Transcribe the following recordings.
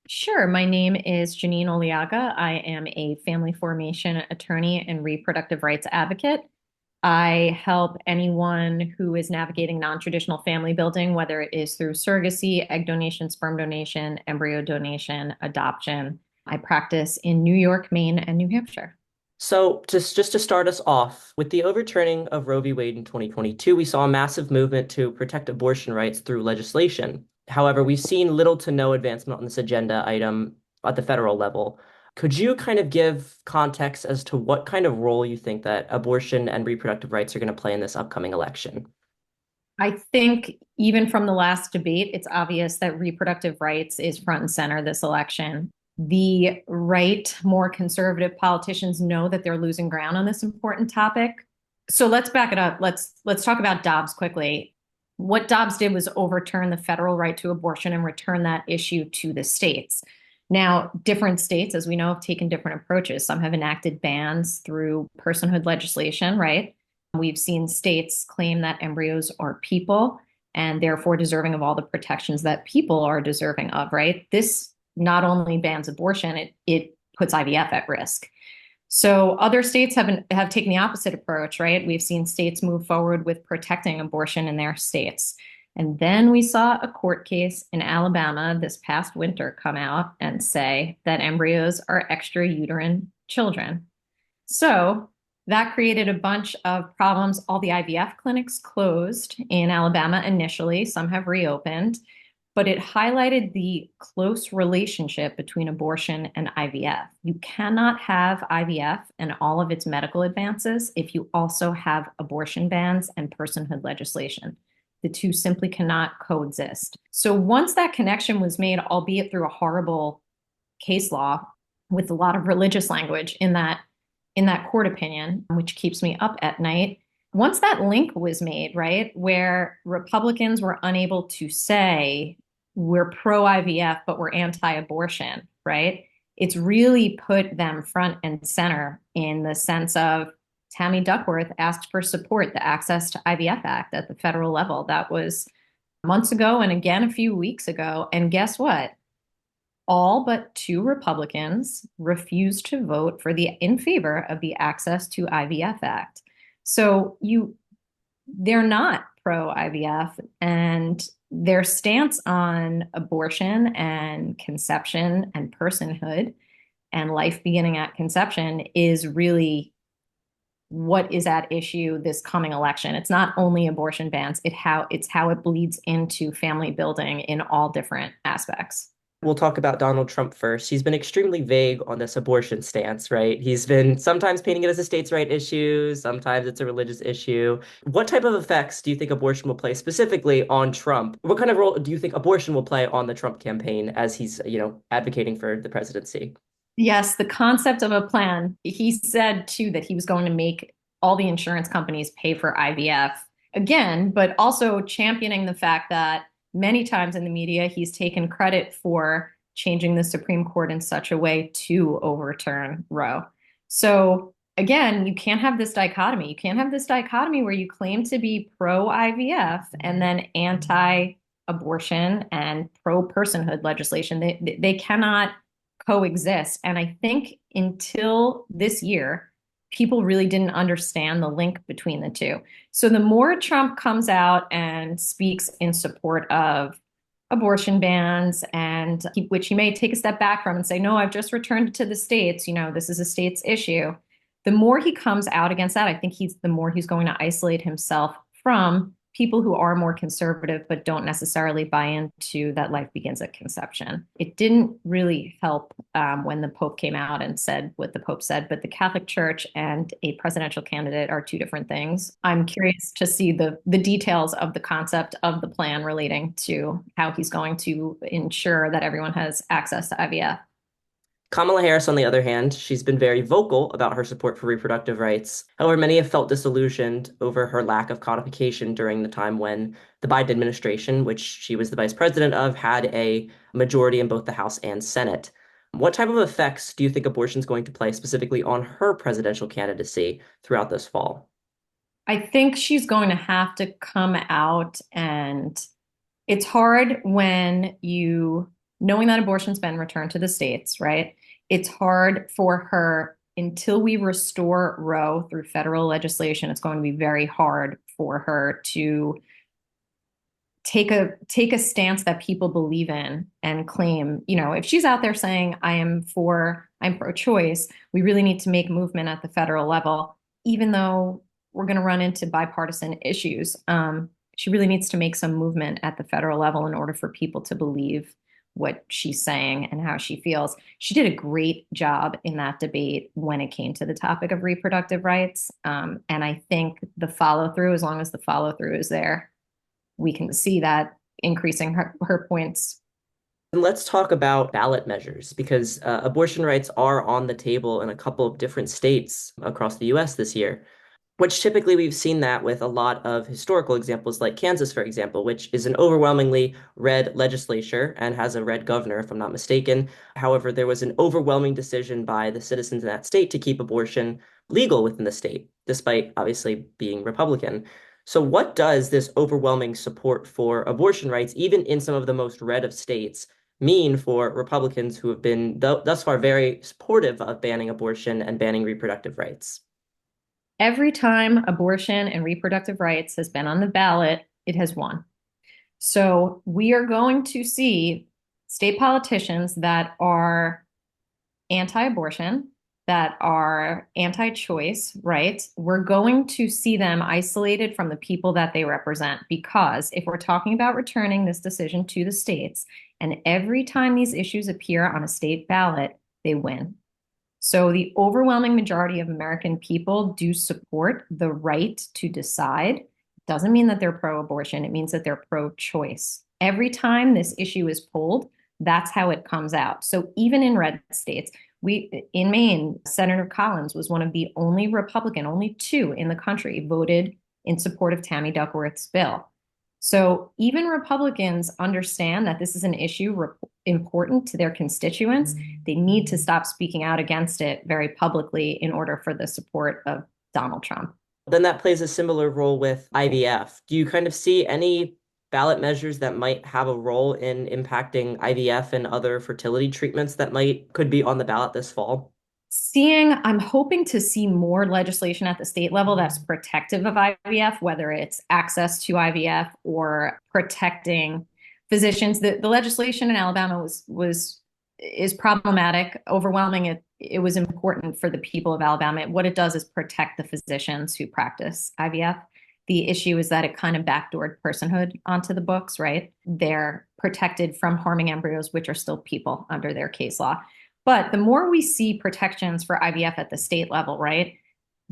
Sure. My name is Janine Oliaga. I am a family formation attorney and reproductive rights advocate. I help anyone who is navigating non-traditional family building, whether it is through surrogacy, egg donation, sperm donation, embryo donation, adoption. I practice in New York, Maine, and New Hampshire. So, just to start us off, with the overturning of Roe v. Wade in 2022, we saw a massive movement to protect abortion rights through legislation. However, we've seen little to no advancement on this agenda item at the federal level. Could you kind of give context as to what kind of role you think that abortion and reproductive rights are going to play in this upcoming election? I think even from the last debate, it's obvious that reproductive rights is front and center this election. The right, more conservative politicians know that they're losing ground on this important topic. So let's back it up. Let's talk about Dobbs quickly. What Dobbs did was overturn the federal right to abortion and return that issue to the states. Now, different states, as we know, have taken different approaches. Some have enacted bans through personhood legislation, right? We've seen states claim that embryos are people and therefore deserving of all the protections that people are deserving of, right? This not only bans abortion, it puts IVF at risk. So other states have taken the opposite approach, right? We've seen states move forward with protecting abortion in their states. And then we saw a court case in Alabama this past winter come out and say that embryos are extrauterine children. So that created a bunch of problems. All the IVF clinics closed in Alabama initially, some have reopened, but it highlighted the close relationship between abortion and IVF. You cannot have IVF and all of its medical advances if you also have abortion bans and personhood legislation. The two simply cannot coexist. So once that connection was made, albeit through a horrible case law with a lot of religious language in that court opinion, which keeps me up at night. Once that link was made, right, where Republicans were unable to say we're pro IVF, but we're anti abortion, right? It's really put them front and center in the sense of Tammy Duckworth asked for support, the Access to IVF Act at the federal level. That was months ago and again a few weeks ago. And guess what? All but two Republicans refused to vote in favor of the Access to IVF Act. So they're not pro IVF, and their stance on abortion and conception and personhood and life beginning at conception is really what is at issue this coming election. It's not only abortion bans, it's how it bleeds into family building in all different aspects. We'll talk about Donald Trump first. He's been extremely vague on this abortion stance, right? He's been sometimes painting it as a states' right issue, sometimes it's a religious issue. What type of effects do you think abortion will play specifically on Trump? What kind of role do you think abortion will play on the Trump campaign as he's, advocating for the presidency? Yes, the concept of a plan. He said too that he was going to make all the insurance companies pay for IVF again, but also championing the fact that many times in the media he's taken credit for changing the Supreme Court in such a way to overturn Roe. So again, you can't have this dichotomy. You can't have this dichotomy where you claim to be pro IVF and then anti abortion and pro personhood legislation. They cannot coexist. And I think until this year, people really didn't understand the link between the two. So the more Trump comes out and speaks in support of abortion bans which he may take a step back from and say, no, I've just returned it to the states, this is a states issue. The more he comes out against that, I think the more he's going to isolate himself from people who are more conservative but don't necessarily buy into that life begins at conception. It didn't really help when the Pope came out and said what the Pope said, but the Catholic Church and a presidential candidate are two different things. I'm curious to see the details of the concept of the plan relating to how he's going to ensure that everyone has access to IVF. Kamala Harris, on the other hand, she's been very vocal about her support for reproductive rights. However, many have felt disillusioned over her lack of codification during the time when the Biden administration, which she was the vice president of, had a majority in both the House and Senate. What type of effects do you think abortion is going to play specifically on her presidential candidacy throughout this fall? I think she's going to have to come out, and it's hard when you knowing that abortion's been returned to the states, right? It's hard for her until we restore Roe through federal legislation. It's going to be very hard for her to take a stance that people believe in and claim, if she's out there saying I'm pro-choice, we really need to make movement at the federal level, even though we're going to run into bipartisan issues. She really needs to make some movement at the federal level in order for people to believe what she's saying and how she feels. She did a great job in that debate when it came to the topic of reproductive rights. And I think the follow through, as long as the follow through is there, we can see that increasing her points. And let's talk about ballot measures because abortion rights are on the table in a couple of different states across the US this year, which typically we've seen that with a lot of historical examples, like Kansas, for example, which is an overwhelmingly red legislature and has a red governor, if I'm not mistaken. However, there was an overwhelming decision by the citizens in that state to keep abortion legal within the state, despite obviously being Republican. So, what does this overwhelming support for abortion rights, even in some of the most red of states, mean for Republicans who have been thus far very supportive of banning abortion and banning reproductive rights? Every time abortion and reproductive rights has been on the ballot, it has won. So we are going to see state politicians that are anti-abortion, that are anti-choice, right? We're going to see them isolated from the people that they represent because if we're talking about returning this decision to the states, and every time these issues appear on a state ballot, they win. So the overwhelming majority of American people do support the right to decide. Doesn't mean that they're pro-abortion. It means that they're pro-choice. Every time this issue is pulled, that's how it comes out. So even in red states, in Maine, Senator Collins was one of the only Republican, only two in the country voted in support of Tammy Duckworth's bill. So even Republicans understand that this is an issue important to their constituents. They need to stop speaking out against it very publicly in order for the support of Donald Trump. Then that plays a similar role with IVF. Do you kind of see any ballot measures that might have a role in impacting IVF and other fertility treatments that could be on the ballot this fall? I'm hoping to see more legislation at the state level that's protective of IVF, whether it's access to IVF or protecting physicians. The legislation in Alabama is problematic, overwhelming. It was important for the people of Alabama. What it does is protect the physicians who practice IVF. The issue is that it kind of backdoored personhood onto the books, right? They're protected from harming embryos, which are still people under their case law. But the more we see protections for IVF at the state level, right,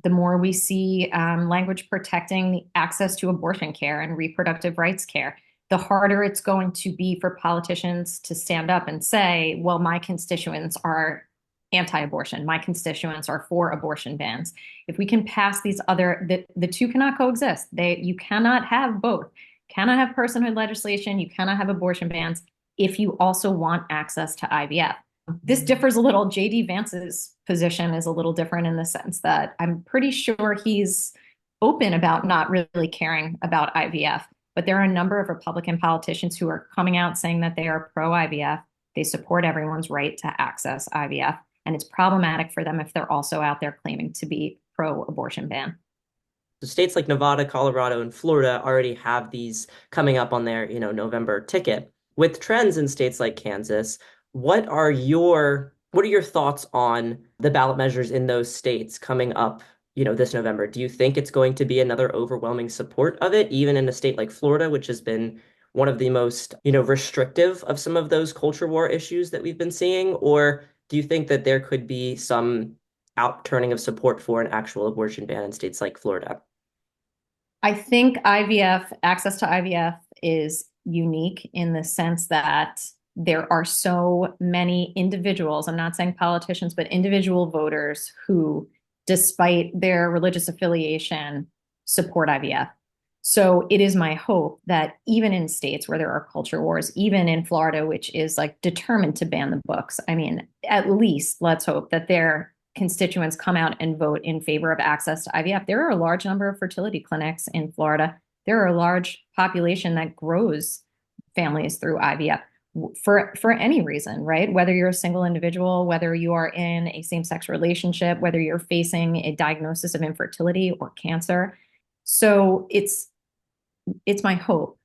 the more we see language protecting the access to abortion care and reproductive rights care, the harder it's going to be for politicians to stand up and say, well, my constituents are anti-abortion. My constituents are for abortion bans. If we can pass the two cannot coexist. You cannot have both. Cannot have personhood legislation. You cannot have abortion bans if you also want access to IVF. This differs a little. J.D. Vance's position is a little different in the sense that I'm pretty sure he's open about not really caring about IVF. But there are a number of Republican politicians who are coming out saying that they are pro-IVF. They support everyone's right to access IVF. And it's problematic for them if they're also out there claiming to be pro-abortion ban. So states like Nevada, Colorado, and Florida already have these coming up on their, November ticket. With trends in states like Kansas, what are your thoughts on the ballot measures in those states coming up, this November? Do you think it's going to be another overwhelming support of it, even in a state like Florida, which has been one of the most, restrictive of some of those culture war issues that we've been seeing? Or do you think that there could be some outturning of support for an actual abortion ban in states like Florida? I think access to IVF is unique in the sense that there are so many individuals, I'm not saying politicians, but individual voters who, despite their religious affiliation, support IVF. So it is my hope that even in states where there are culture wars, even in Florida, which is like determined to ban the books, I mean, at least let's hope that their constituents come out and vote in favor of access to IVF. There are a large number of fertility clinics in Florida. There are a large population that grows families through IVF. for any reason, right? Whether you're a single individual, whether you are in a same-sex relationship, whether you're facing a diagnosis of infertility or cancer. So it's my hope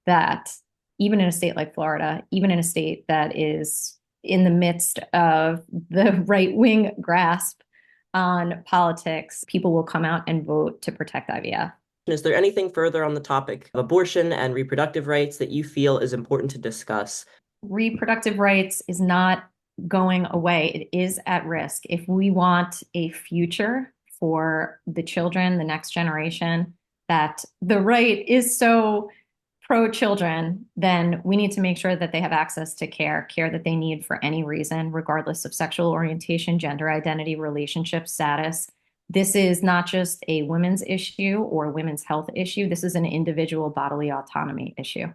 that even in a state like Florida, even in a state that is in the midst of the right-wing grasp on politics, people will come out and vote to protect IVF. Is there anything further on the topic of abortion and reproductive rights that you feel is important to discuss? Reproductive rights is not going away. It is at risk. If we want a future for the children, the next generation, that the right is so pro-children, then we need to make sure that they have access to care that they need for any reason, regardless of sexual orientation, gender identity, relationship status. This is not just a women's issue or women's health issue. This is an individual bodily autonomy issue.